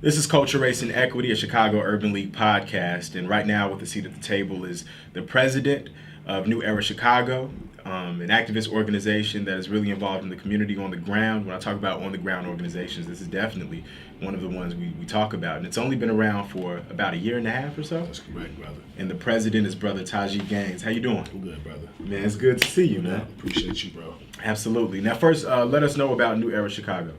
This is Culture, Race, and Equity, a Chicago Urban League podcast. And right now, with the seat at the table is the president of New Era Chicago, an activist organization that is really involved in the community on the ground. When I talk about on the ground organizations, this is definitely one of the ones we talk about. And it's only been around for about a year and a half or so. That's correct, brother. And the president is brother Taji Gaines. How you doing? I'm good, brother. Man, it's good to see you, man. Appreciate you, bro. Absolutely. Now, first, let us know about New Era Chicago.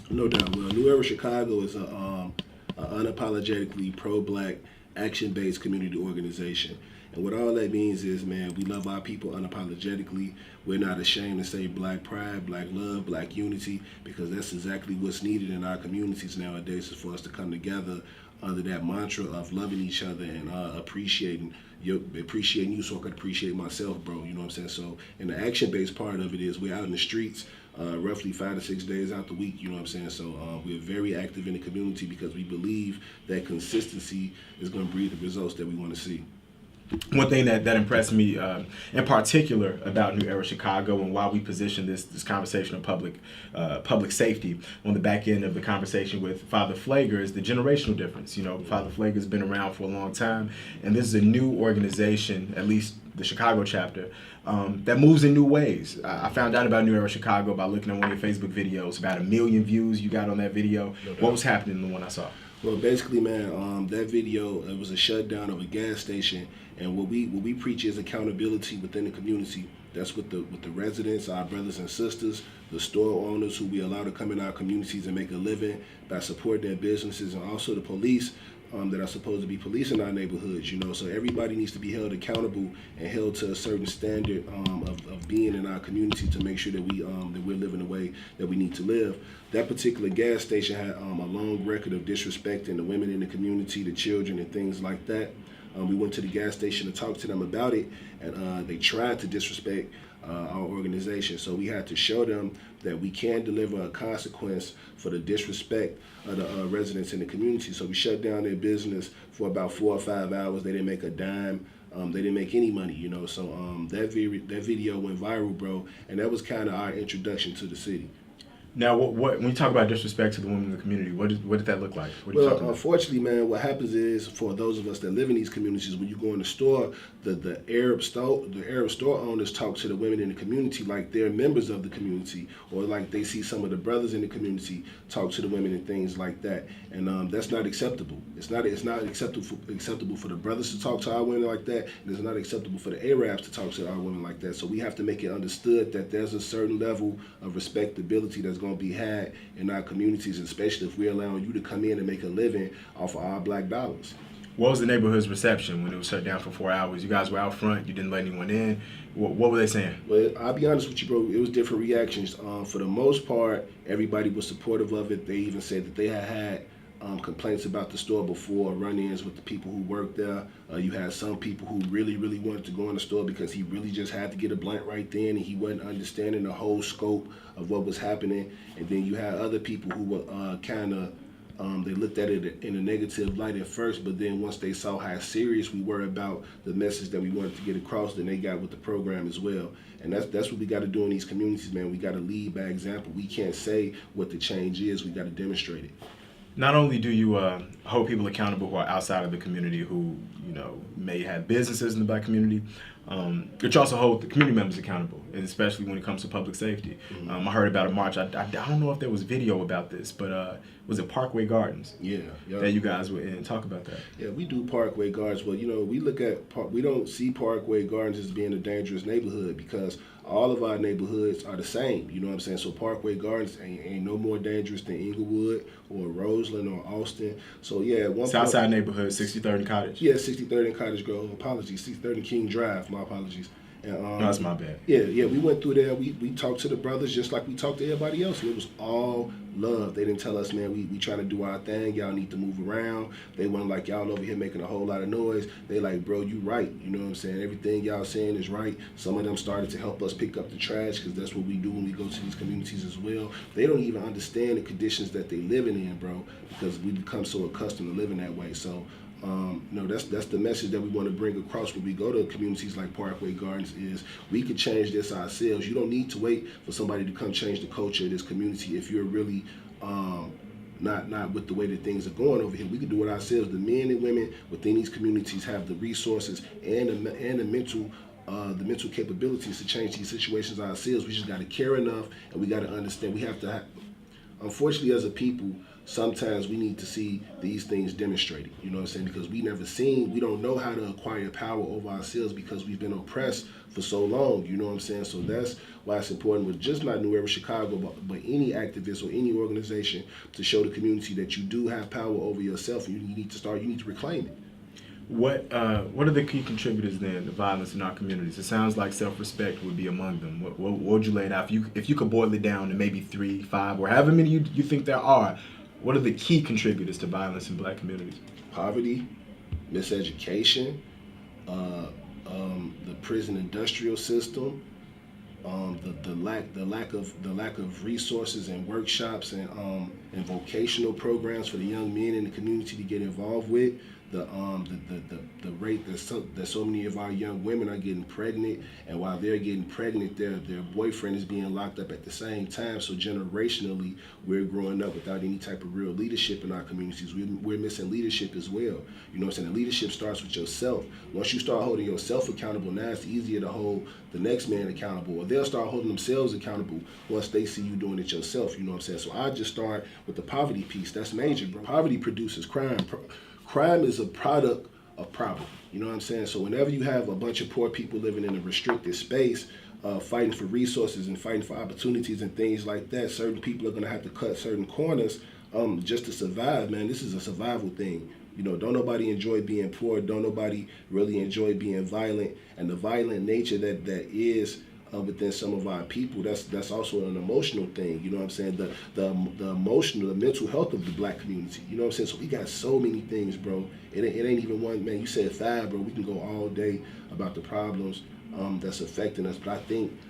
No doubt. Well, New Era Chicago is a unapologetically pro-black, action-based community organization. And what all that means is, man, we love our people unapologetically. We're not ashamed to say black pride, black love, black unity, because that's exactly what's needed in our communities nowadays, is for us to come together under that mantra of loving each other and appreciating you so I could appreciate myself, bro. You know what I'm saying? So, and the action-based part of it is we're out in the streets roughly 5 to 6 days out the week, you know what I'm saying? So we're very active in the community because we believe that consistency is going to breed the results that we want to see. One thing that impressed me in particular about New Era Chicago and why we position this conversation of public safety on the back end of the conversation with Father Flager is the generational difference. You know, Father Flager has been around for a long time, and this is a new organization, at least the Chicago chapter, that moves in new ways. I found out about New Era Chicago by looking at one of your Facebook videos. About 1 million views you got on that video. No doubt. What was happening in the one I saw? Well, basically, man, that video, it was a shutdown of a gas station, and what we preach is accountability within the community. That's with the residents, our brothers and sisters, the store owners who we allow to come in our communities and make a living by supporting their businesses, and also the police that are supposed to be policing our neighborhoods, you know. So everybody needs to be held accountable and held to a certain standard of being in our community to make sure that we're living the way that we need to live. That particular gas station had a long record of disrespecting the women in the community, the children, and things like that. We went to the gas station to talk to them about it, and they tried to disrespect our organization. So we had to show them that we can deliver a consequence for the disrespect of the residents in the community. So we shut down their business for about 4 or 5 hours. They didn't make a dime. They didn't make any money, you know. So that video went viral, bro, and that was kind of our introduction to the city. Now, when you talk about disrespect to the women in the community, what did that look like? Well, unfortunately, man, what happens is, for those of us that live in these communities, when you go in the store, the Arab store owners talk to the women in the community like they're members of the community, or like they see some of the brothers in the community talk to the women and things like that, and that's not acceptable. It's not acceptable for the brothers to talk to our women like that, and it's not acceptable for the Arabs to talk to our women like that. So we have to make it understood that there's a certain level of respectability that's going to be had in our communities, especially if we're allowing you to come in and make a living off of our black dollars. What was the neighborhood's reception when it was shut down for 4 hours? You guys were out front. You didn't let anyone in. What were they saying? Well, I'll be honest with you, bro. It was different reactions. For the most part, everybody was supportive of it. They even said that they had complaints about the store before, run-ins with the people who worked there. You had some people who really wanted to go in the store because he really just had to get a blunt right then, and he wasn't understanding the whole scope of what was happening. And then you had other people who were they looked at it in a negative light at first, but then once they saw how serious we were about the message that we wanted to get across, then they got with the program as well. And that's what we got to do in these communities, man. We got to lead by example. We can't say what the change is. We got to demonstrate it. Not only do you hold people accountable who are outside of the community, who may have businesses in the black community, but you also hold the community members accountable, and especially when it comes to public safety. Mm-hmm. I heard about a march. I don't know if there was video about this, but was it Parkway Gardens? Yeah. That you guys were in. Talk about that. Yeah, we do Parkway Gardens. Well, we look at we don't see Parkway Gardens as being a dangerous neighborhood because all of our neighborhoods are the same. You know what I'm saying? So Parkway Gardens ain't no more dangerous than Inglewood or Roseland or Austin. So yeah, Southside neighborhood, 63rd and Cottage. Yeah, 63rd and Cottage Grove. Apologies, 63rd and King Drive. My apologies. And, no, that's my bad. Yeah, we went through there. We talked to the brothers just like we talked to everybody else. And it was all love. They didn't tell us, man, we trying to do our thing. Y'all need to move around. They weren't like, y'all over here making a whole lot of noise. They like, bro, you right. You know what I'm saying? Everything y'all saying is right. Some of them started to help us pick up the trash because that's what we do when we go to these communities as well. They don't even understand the conditions that they living in, bro, because we become so accustomed to living that way. So that's the message that we want to bring across when we go to communities like Parkway Gardens is we could change this ourselves. You don't need to wait for somebody to come change the culture of this community if you're really not with the way that things are going over here. We can do it ourselves. The men and women within these communities have the resources and the mental capabilities to change these situations ourselves. We just got to care enough, and we got to understand. We have to. Unfortunately, as a people, sometimes we need to see these things demonstrated. You know what I'm saying? Because we don't know how to acquire power over ourselves because we've been oppressed for so long. You know what I'm saying? So that's why it's important with just not New Era Chicago, but any activist or any organization to show the community that you do have power over yourself, and you need to reclaim it. What are the key contributors then to violence in our communities? It sounds like self-respect would be among them. What would you lay it out? If you could boil it down to maybe 3, 5, or however many you think there are, what are the key contributors to violence in black communities? Poverty, miseducation, the prison industrial system, the lack of resources and workshops and vocational programs for the young men in the community to get involved with. The rate that so many of our young women are getting pregnant, and while they're getting pregnant, their boyfriend is being locked up at the same time. So generationally, we're growing up without any type of real leadership in our communities. We're missing leadership as well. You know what I'm saying? The leadership starts with yourself. Once you start holding yourself accountable, now it's easier to hold the next man accountable, or they'll start holding themselves accountable once they see you doing it yourself. You know what I'm saying? So I just start with the poverty piece. That's major, bro. Poverty produces crime. Crime is a product of problem. You know what I'm saying? So whenever you have a bunch of poor people living in a restricted space, fighting for resources and fighting for opportunities and things like that, certain people are going to have to cut certain corners just to survive, man. This is a survival thing. You know, don't nobody enjoy being poor. Don't nobody really enjoy being violent. And the violent nature that is within some of our people, that's also an emotional thing. You know what I'm saying? The emotional, the mental health of the black community. You know what I'm saying? So we got so many things, bro. It ain't even one, man. You said 5, bro. We can go all day about the problems that's affecting us. But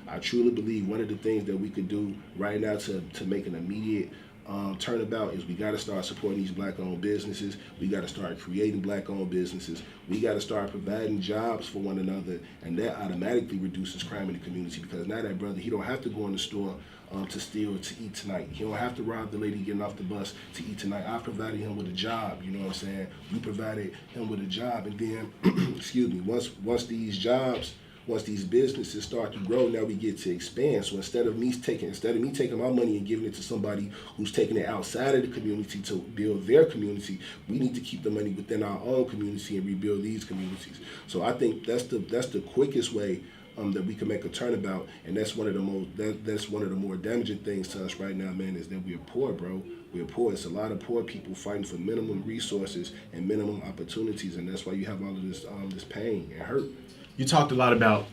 I truly believe one of the things that we could do right now to make an immediate turnabout is we got to start supporting these black-owned businesses. We got to start creating black-owned businesses. We got to start providing jobs for one another, and that automatically reduces crime in the community, because now that brother, he don't have to go in the store to steal to eat tonight. He don't have to rob the lady getting off the bus to eat tonight. I provided him with a job. You know what I'm saying? We provided him with a job, and then, excuse me, once these businesses start to grow, now we get to expand. So instead of me taking my money and giving it to somebody who's taking it outside of the community to build their community, we need to keep the money within our own community and rebuild these communities. So I think that's the quickest way that we can make a turnabout, and that's one of the more damaging things to us right now, man, is that we're poor, bro. We're poor. It's a lot of poor people fighting for minimum resources and minimum opportunities, and that's why you have all of this pain and hurt. You talked a lot about,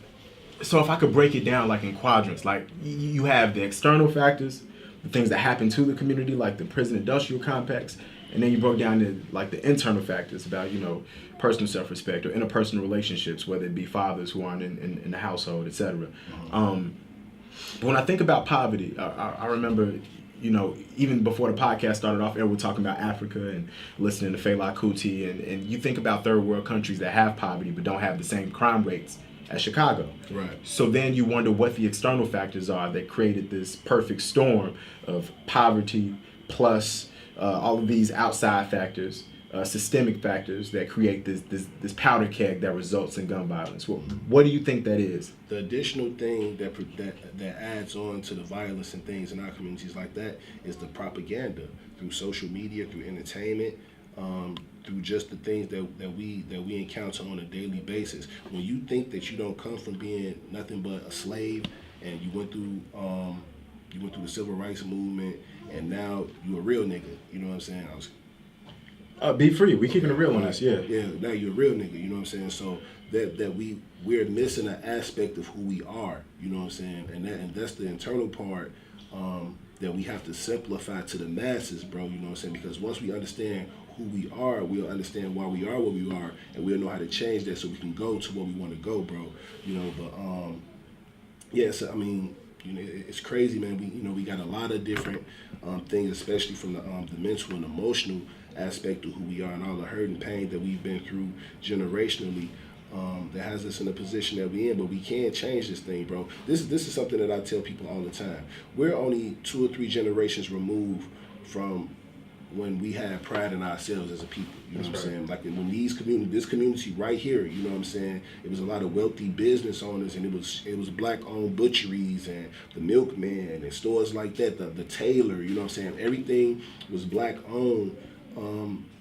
so if I could break it down like in quadrants, like you have the external factors, the things that happen to the community, like the prison industrial complex, and then you broke down to like the internal factors about, you know, personal self-respect or interpersonal relationships, whether it be fathers who aren't in the household, etc. But when I think about poverty, I remember, you know, even before the podcast started off, we're talking about Africa and listening to Fela Kuti, and you think about third world countries that have poverty but don't have the same crime rates as Chicago. Right. So then you wonder what the external factors are that created this perfect storm of poverty plus all of these outside factors, systemic factors that create this powder keg that results in gun violence. What do you think that is? The additional thing that adds on to the violence and things in our communities like that is the propaganda through social media, through entertainment, through just the things that we encounter on a daily basis. When you think that you don't come from being nothing but a slave, and you went through the civil rights movement, and now you a real nigga. You know what I'm saying? Be free. We keeping it real on this, yeah. Yeah, now you're a real nigga, you know what I'm saying? So that we're missing an aspect of who we are, you know what I'm saying? And that's the internal part that we have to simplify to the masses, bro, you know what I'm saying? Because once we understand who we are, we'll understand why we are what we are, and we'll know how to change that so we can go to where we want to go, bro. You know, but yeah, so I mean, you know, it's crazy, man. We got a lot of different things, especially from the mental and emotional aspect of who we are, and all the hurt and pain that we've been through generationally, that has us in the position that we're in. But we can change this thing, bro. This is something that I tell people all the time. We're only 2 or 3 generations removed from when we had pride in ourselves as a people. You know That's what I'm right. saying? Like when this community right here, you know what I'm saying? It was a lot of wealthy business owners, and it was black owned butcheries and the milkman and stores like that. The tailor, you know what I'm saying? Everything was black owned.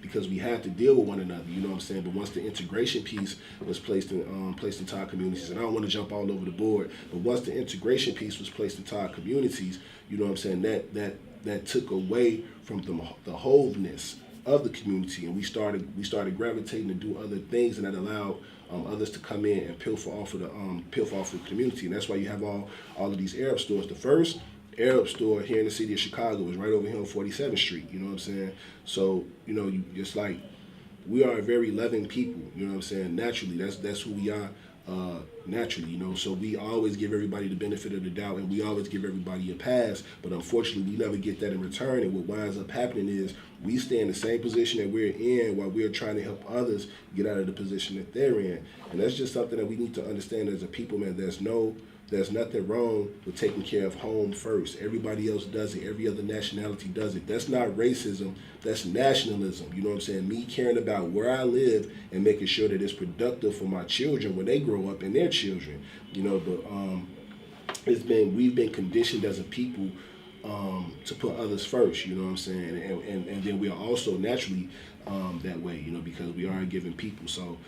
Because we had to deal with one another, you know what I'm saying. But once the integration piece was placed into our communities, and I don't want to jump all over the board, but once the integration piece was placed into our communities, you know what I'm saying, that took away from the wholeness of the community, and we started gravitating to do other things, and that allowed others to come in and pilfer off of the community, and that's why you have all of these Arab stores. The first Arab store here in the city of Chicago was right over here on 47th Street. You know what I'm saying? So it's like we are a very loving people. You know what I'm saying? Naturally, that's who we are. Naturally, so we always give everybody the benefit of the doubt, and we always give everybody a pass, but unfortunately we never get that in return, and what winds up happening is we stay in the same position that we're in while we're trying to help others get out of the position that they're in. And that's just something that we need to understand as a people, man. There's nothing wrong with taking care of home first. Everybody else does it. Every other nationality does it. That's not racism. That's nationalism. You know what I'm saying? Me caring about where I live and making sure that it's productive for my children when they grow up and their children. But we've been conditioned as a people to put others first. You know what I'm saying? And then we are also naturally that way. Because we are a given people. So.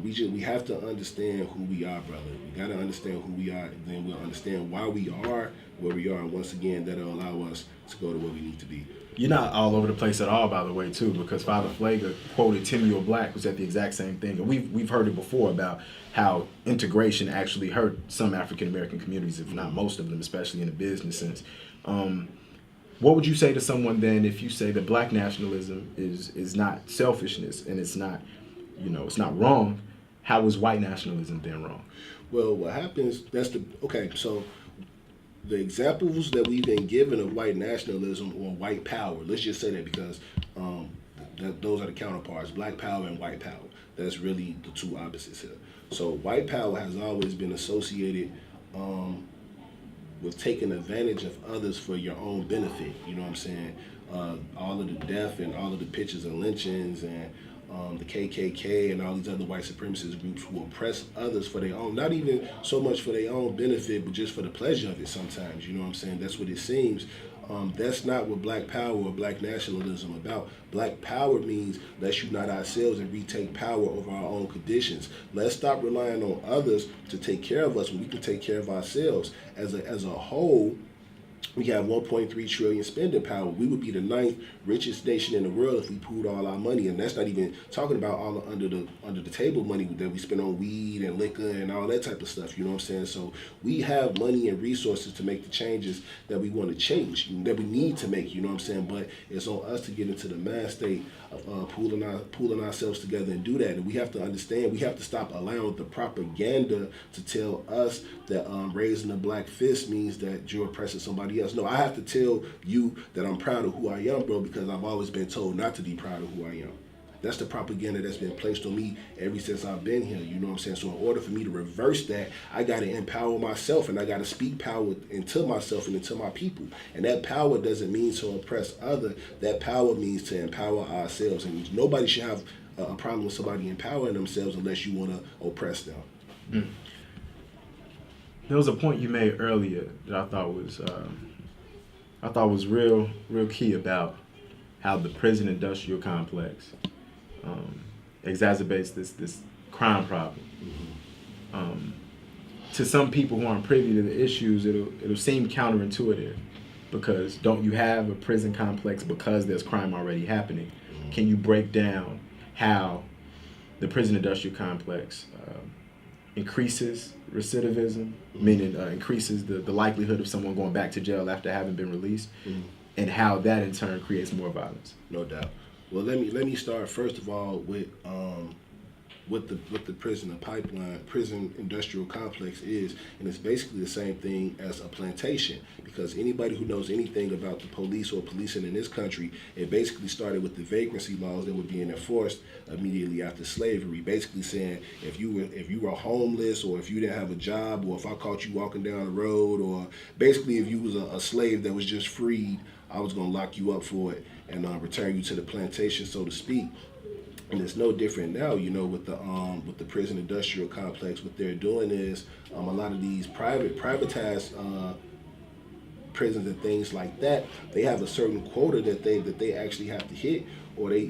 We have to understand who we are, brother. We got to understand who we are, and then we'll understand why we are where we are. And once again, that'll allow us to go to where we need to be. You're not all over the place at all, by the way, too, because Father Flager quoted Timmy Black, who said the exact same thing. And we've heard it before about how integration actually hurt some African American communities, if not most of them, especially in the business sense. What would you say to someone then if you say that black nationalism is not selfishness and it's not wrong? How is white nationalism then wrong? Well, what happens, so the examples that we've been given of white nationalism or white power, let's just say that because those are the counterparts, black power and white power. That's really the two opposites here. So white power has always been associated with taking advantage of others for your own benefit. You know what I'm saying? All of the death and all of the pictures and lynchings and the KKK and all these other white supremacist groups who oppress others for their own, not even so much for their own benefit, but just for the pleasure of it sometimes. You know what I'm saying? That's what it seems. That's not what black power or black nationalism about. Black power means let's unite ourselves and retake power over our own conditions. Let's stop relying on others to take care of us when we can take care of ourselves. As a whole, we have 1.3 trillion spending power. We would be the 9th richest nation in the world if we pooled all our money, and that's not even talking about all the under the table money that we spend on weed and liquor and all that type of stuff. You know what I'm saying? So we have money and resources to make the changes that we want to change, that we need to make. You know what I'm saying? But it's on us to get into the mind state of pooling ourselves together and do that. And we have to understand. We have to stop allowing the propaganda to tell us that raising a black fist means that you're oppressing somebody else. No, I have to tell you that I'm proud of who I am, bro, because I've always been told not to be proud of who I am. That's the propaganda that's been placed on me ever since I've been here. You know what I'm saying? So in order for me to reverse that, I got to empower myself, and I got to speak power into myself and into my people. And that power doesn't mean to oppress others. That power means to empower ourselves. And nobody should have a problem with somebody empowering themselves unless you want to oppress them. Mm. There was a point you made earlier that I thought was real key about how the prison industrial complex exacerbates this crime problem. Mm-hmm. To some people who aren't privy to the issues, it'll seem counterintuitive, because don't you have a prison complex because there's crime already happening? Mm-hmm. Can you break down how the prison industrial complex increases recidivism, mm-hmm. meaning increases the likelihood of someone going back to jail after having been released, mm-hmm. and how that in turn creates more violence? No doubt. Well, let me start first of all with the prison industrial complex is, and it's basically the same thing as a plantation, because anybody who knows anything about the police or policing in this country, it basically started with the vagrancy laws that were being enforced immediately after slavery, basically saying if you were homeless, or if you didn't have a job, or if I caught you walking down the road, or basically if you was a slave that was just freed, I was going to lock you up for it. and return you to the plantation, so to speak. And it's no different now, with the prison industrial complex. What they're doing is a lot of these privatized prisons and things like that. They have a certain quota that they actually have to hit, or they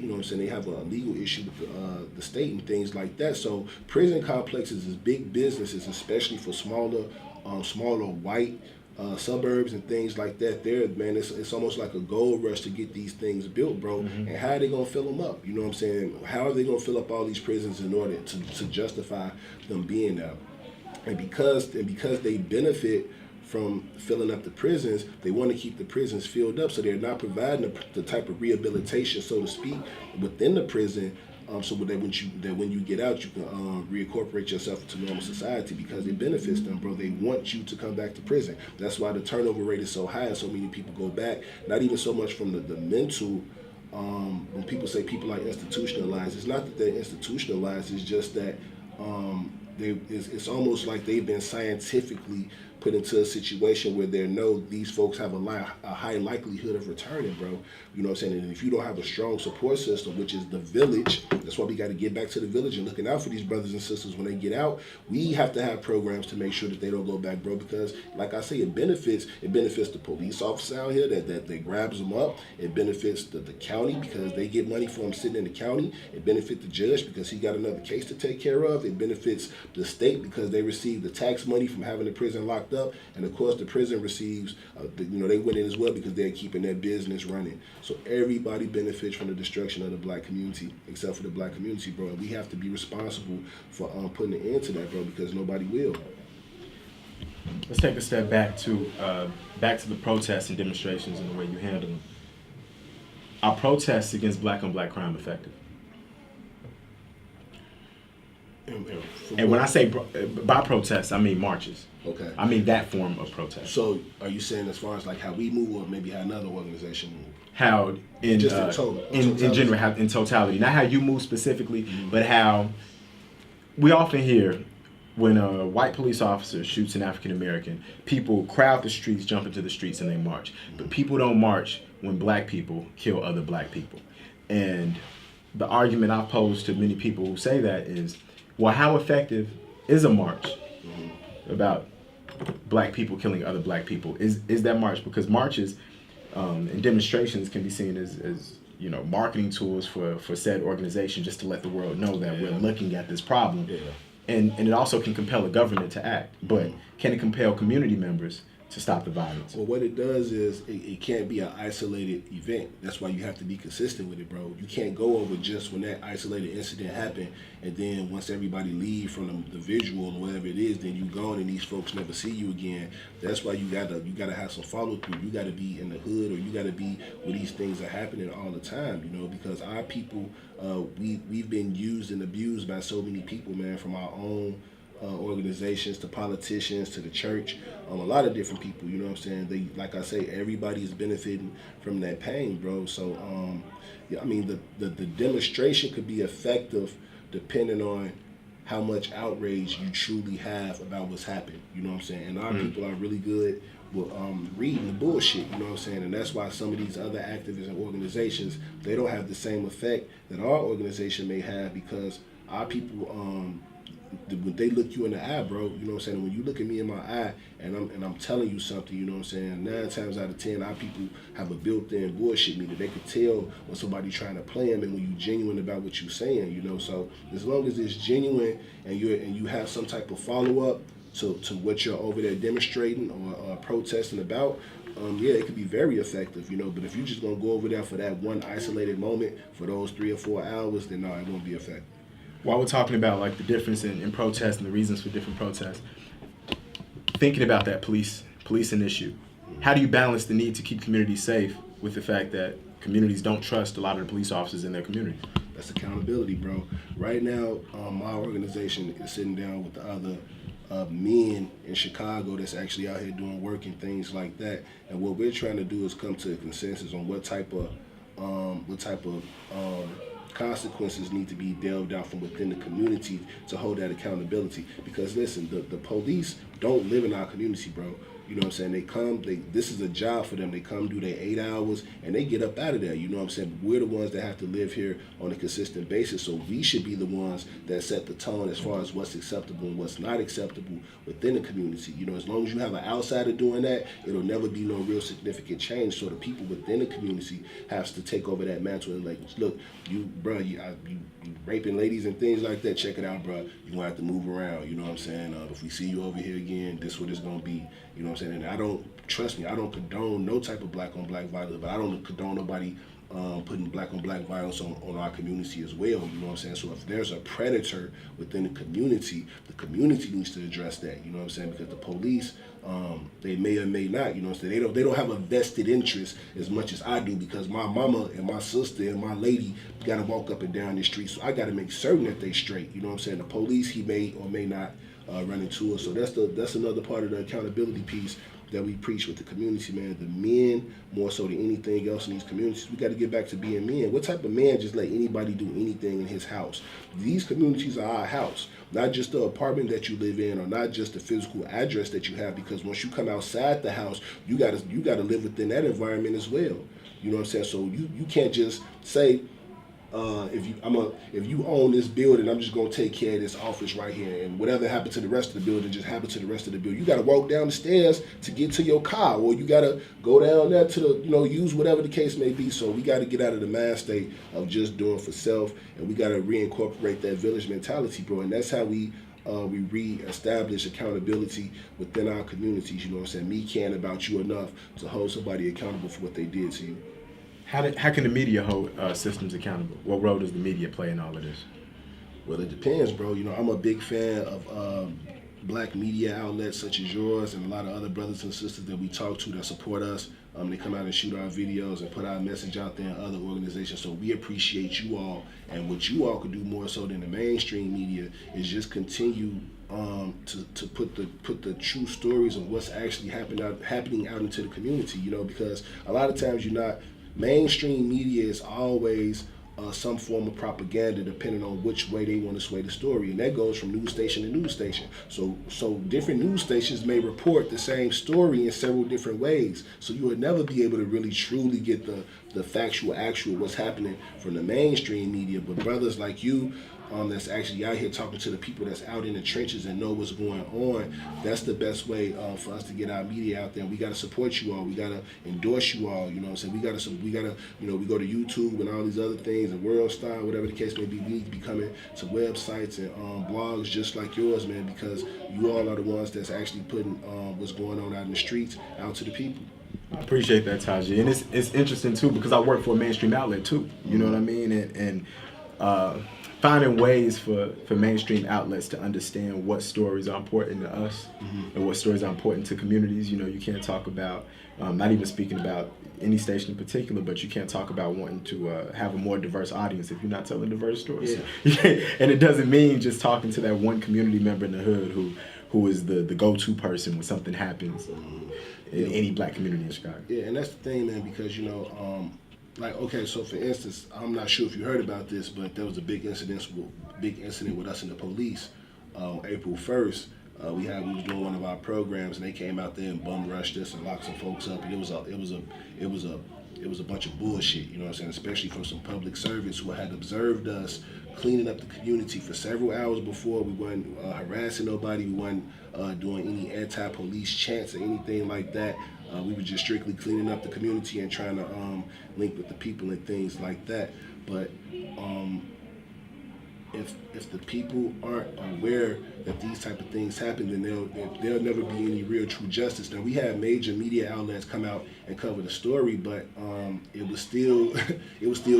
have a legal issue with the state and things like that. So prison complexes is big businesses, especially for smaller white suburbs and things like that. There, man, it's almost like a gold rush to get these things built, bro. And how are they gonna fill them up? You know what I'm saying? How are they gonna fill up all these prisons in order to justify them being there? And because they benefit from filling up the prisons, they want to keep the prisons filled up, so they're not providing the type of rehabilitation, so to speak, within the prison, so that when you get out, you can reincorporate yourself into normal society, because it benefits them, bro. They want you to come back to prison. That's why the turnover rate is so high and so many people go back. Not even so much from the mental. When people say people are institutionalized, it's not that they're institutionalized. It's just that it's almost like they've been scientifically put into a situation where they know these folks have a high likelihood of returning, bro. You know what I'm saying? And if you don't have a strong support system, which is the village, that's why we got to get back to the village and looking out for these brothers and sisters when they get out. We have to have programs to make sure that they don't go back, bro, because like I say, it benefits the police officer out here that grabs them up. It benefits the county, because they get money from sitting in the county. It benefits the judge because he got another case to take care of. It benefits the state because they receive the tax money from having the prison locked up, and of course the prison receives they went in as well because they're keeping their business running. So everybody benefits from the destruction of the black community, except for the black community, bro. And we have to be responsible for putting an end to that, bro, because nobody will. Let's take a step back to the protests and demonstrations and the way you handle them. Are protests against black on black crime effective? And when I say by protests, I mean marches. Okay. I mean that form of protest. So are you saying as far as like how we move, or maybe how another organization move? How in general, how in totality, not how you move specifically, but how we often hear when a white police officer shoots an African American, people crowd the streets, jump into the streets, and they march. But people don't march when black people kill other black people. And the argument I've posed to many people who say that is, well, how effective is a march about black people killing other black people? Is that march? Because marches and demonstrations can be seen as marketing tools for said organization, just to let the world know that we're looking at this problem. Yeah. And it also can compel a government to act, but can it compel community members to stop the violence? Well, what it does is it can't be an isolated event. That's why you have to be consistent with it, bro. You can't go over just when that isolated incident happened, and then once everybody leave from the visual or whatever it is, then you gone and these folks never see you again. That's why you gotta have some follow through. You gotta be in the hood, or you gotta be where these things are happening all the time, because our people, we've been used and abused by so many people, man, from our own organizations to politicians to the church, a lot of different people, you know what I'm saying? Like I say, everybody's benefiting from that pain, bro. So, the demonstration could be effective depending on how much outrage you truly have about what's happened, you know what I'm saying? And our people are really good with reading the bullshit, you know what I'm saying? And that's why some of these other activists and organizations, they don't have the same effect that our organization may have, because our people, when they look you in the eye, bro, you know what I'm saying? When you look at me in my eye and I'm telling you something, you know what I'm saying? 9 times out of 10, our people have a built-in bullshit meter. They could tell when somebody's trying to play them and when you're genuine about what you're saying, So as long as it's genuine and you have some type of follow-up to what you're over there demonstrating or protesting about, it could be very effective, But if you're just gonna go over there for that one isolated moment for those 3 or 4 hours, then no, it won't be effective. While we're talking about like the difference in protests and the reasons for different protests, thinking about that policing issue, how do you balance the need to keep communities safe with the fact that communities don't trust a lot of the police officers in their community? That's accountability, bro. Right now, my organization is sitting down with the other men in Chicago that's actually out here doing work and things like that. And what we're trying to do is come to a consensus on what type of consequences need to be delved out from within the community to hold that accountability. Because listen, the police don't live in our community, bro. You know what I'm saying? They come, this is a job for them. They come do their 8 hours and they get up out of there. You know what I'm saying? We're the ones that have to live here on a consistent basis. So we should be the ones that set the tone as far as what's acceptable and what's not acceptable within the community. You know, as long as you have an outsider doing that, it'll never be no real significant change. So the people within the community has to take over that mantle and like, look, you raping ladies and things like that, check it out, bro. You're gonna have to move around. You know what I'm saying? If we see you over here again, this is what it's gonna be. You know what I'm saying? And I don't, trust me, I don't condone no type of black on black violence, but I don't condone nobody putting black on black violence on our community as well. You know what I'm saying? So if there's a predator within the community needs to address that. You know what I'm saying? Because the police, they may or may not, you know what I'm saying? They don't have a vested interest as much as I do, because my mama and my sister and my lady gotta walk up and down the street. So I gotta make certain that they straight. You know what I'm saying? The police, he may or may not run into us. So that's another part of the accountability piece that we preach with the community, man. The men, more so than anything else in these communities, we got to get back to being men. What type of man just let anybody do anything in his house? These communities are our house, not just the apartment that you live in, or not just the physical address that you have. Because once you come outside the house, you gotta live within that environment as well. You know what I'm saying? So you can't just say, if you own this building, I'm just gonna take care of this office right here, and whatever happened to the rest of the building just happened to the rest of the building. You gotta walk down the stairs to get to your car, or you gotta go down there to the, use whatever the case may be. So we gotta get out of the mind state of just doing for self, and we gotta reincorporate that village mentality, bro. And that's how we re-establish accountability within our communities. You know what I'm saying? Me caring about you enough to hold somebody accountable for what they did to you. How can the media hold systems accountable? What role does the media play in all of this? Well, it depends, bro. I'm a big fan of black media outlets such as yours and a lot of other brothers and sisters that we talk to that support us. They come out and shoot our videos and put our message out there in other organizations. So we appreciate you all. And what you all could do more so than the mainstream media is just continue to put the true stories of what's actually happening out into the community. Because a lot of times mainstream media is always some form of propaganda, depending on which way they want to sway the story, and that goes from news station to news station. So different news stations may report the same story in several different ways. So you would never be able to really truly get the factual, actual what's happening from the mainstream media. But brothers like you, that's actually out here talking to the people that's out in the trenches and know what's going on, that's the best way for us to get our media out there. We got to support you all. We got to endorse you all. You know what I'm saying? We got to, we go to YouTube and all these other things, and World Star, whatever the case may be. We need to be coming to websites and blogs just like yours, man, because you all are the ones that's actually putting what's going on out in the streets out to the people. I appreciate that, Taji. And it's interesting, too, because I work for a mainstream outlet, too. You know what I mean? And finding ways for mainstream outlets to understand what stories are important to us and what stories are important to communities. You can't talk about, not even speaking about any station in particular, but you can't talk about wanting to have a more diverse audience if you're not telling diverse stories. Yeah. And it doesn't mean just talking to that one community member in the hood who is the go-to person when something happens in any black community in Chicago. Yeah, and that's the thing, man, because, okay, so for instance, I'm not sure if you heard about this, but there was a big incident with us and the police on April 1st. We was doing one of our programs, and they came out there and bum rushed us and locked some folks up, and it was a bunch of bullshit. You know what I'm saying? Especially from some public servants who had observed us cleaning up the community for several hours before. We weren't harassing nobody. We weren't doing any anti-police chants or anything like that. We were just strictly cleaning up the community and trying to link with the people and things like that. But if the people aren't aware that these type of things happen, then there'll never be any real true justice. Now, we had major media outlets come out and cover the story, but it was still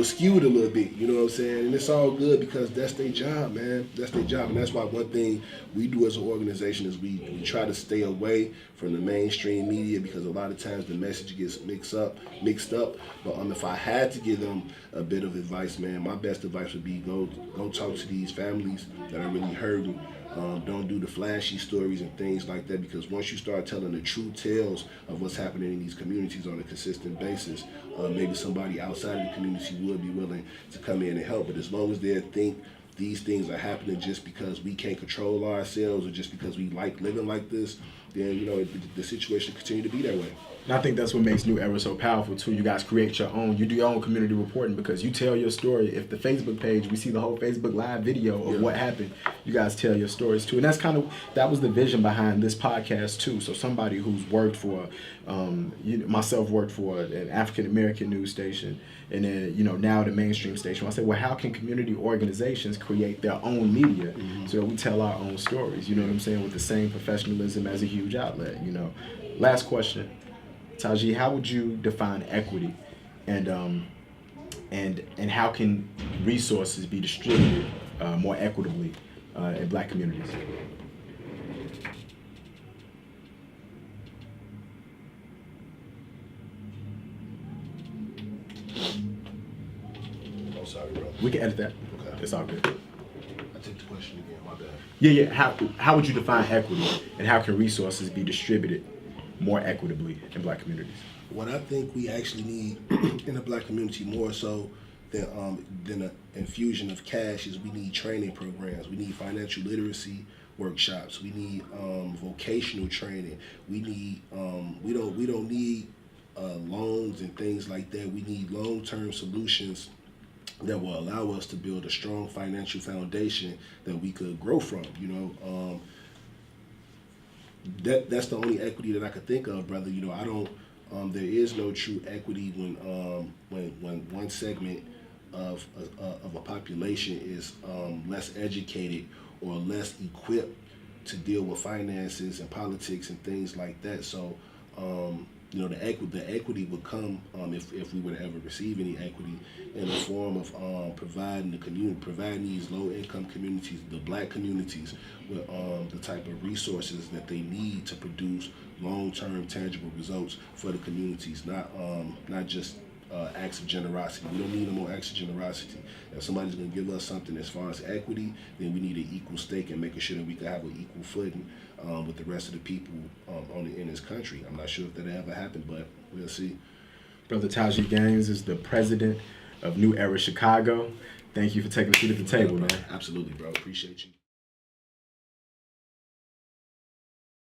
skewed a little bit. You know what I'm saying? And it's all good because that's their job, man. That's their job, and that's why one thing we do as an organization is we try to stay away from the mainstream media, because a lot of times the message gets mixed up. But if I had to give them a bit of advice, man, my best advice would be go talk to these families that are really hurting. Don't do the flashy stories and things like that, because once you start telling the true tales of what's happening in these communities on a consistent basis, maybe somebody outside of the community would be willing to come in and help. But as long as they think these things are happening just because we can't control ourselves or just because we like living like this, then the situation continue to be that way. And I think that's what makes New Era so powerful too. You guys create your own. You do your own community reporting because you tell your story. If the Facebook page, we see the whole Facebook Live video of what happened. You guys tell your stories too, and that was the vision behind this podcast too. So somebody who's worked for, myself worked for an African American news station, and then now the mainstream station. I said, well, how can community organizations create their own media so that we tell our own stories? You know what I'm saying? With the same professionalism as a huge outlet. Last question. Taji, how would you define equity, and how can resources be distributed more equitably in Black communities? Oh, sorry, bro. We can edit that. Okay. It's all good. I take the question again. My bad. Yeah. How would you define equity, and how can resources be distributed more equitably in Black communities? What I think we actually need in the Black community more so than an infusion of cash is we need training programs. We need financial literacy workshops. We need vocational training. We need we don't need loans and things like that. We need long-term solutions that will allow us to build a strong financial foundation that we could grow from. That's the only equity that I could think of, brother. I don't. There is no true equity when one segment of a population is less educated or less equipped to deal with finances and politics and things like that. So, the equity would come if we were to ever receive any equity in the form of providing these low-income communities, the Black communities, with the type of resources that they need to produce long-term tangible results for the communities, not just acts of generosity. We don't need no more acts of generosity. If somebody's going to give us something as far as equity, then we need an equal stake in making sure that we can have an equal footing with the rest of the people in this country. I'm not sure if that'll ever happen, but we'll see. Brother Taji Gaines is the president of New Era Chicago. Thank you for taking a seat at the table, man. Absolutely, bro. Appreciate you.